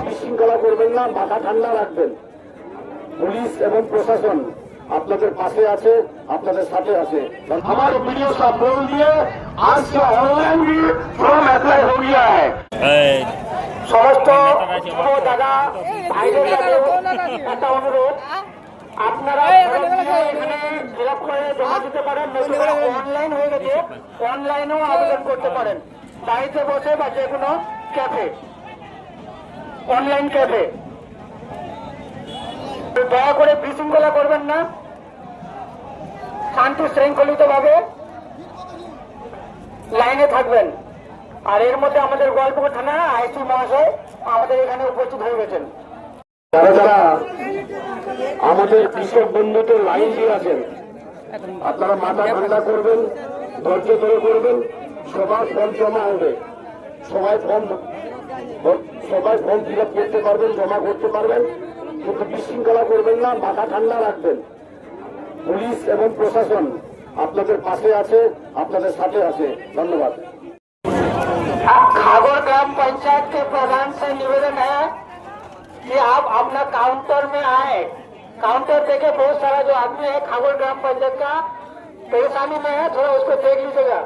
বিশৃঙ্খলা করবেন না, মাথা ঠান্ডা রাখবেন। পুলিশ এবং প্রশাসন আপনাদের পাশে আছে, আপনাদের সাথে আছে। हमारे वीडियो का बोल दिए आज का ऑनलाइन भी फॉर्म अप्लाई हो गया है। সমস্ত দাদা ভাইদের কাছে একটা অনুরোধ, আপনারা এখানে ফিল আপ করে জমা দিতে পারেন, অনলাইন হয়ে গেছে, অনলাইনেও আবেদন করতে পারেন, বাড়িতে বসে বা যে কোনো ক্যাফে, অনলাইন ক্যাফে। দয়া করে বিশৃঙ্খলা করবেন না, শান্তি শৃঙ্খলিত ভাবে লাইনে থাকবেন। আর এর মধ্যে আমাদের গোয়ালপুকুর থানা আইসি মহাশয় আমাদের এখানে উপস্থিত হয়ে গেছেন। যারা যারা আমাদের কৃষক বন্ধুতে লাইন দিয়ে আছেন, আপনারা মাথা ঠান্ডা করবেন, ধৈর্য ধরে করবেন। সবার ফর্ম জমা হবে, সবাই ফর্ম ফিল আপ করতে পারবেন, জমা করতে পারবেন, কিন্তু বিশৃঙ্খলা করবেন না, মাথা ঠান্ডা রাখবেন। পুলিশ এবং প্রশাসন আপনাদের পাশে আছে, আপনাদের সাথে আছে। धन्यवाद। खागोर ग्राम पंचायत के प्रधान से निवेदन है कि आप अपना काउंटर में आए। काउंटर देखे बहुत सारा जो आदमी है खागोर ग्राम पंचायत का परेशानी में है, थोड़ा उसको देख लीजिएगा।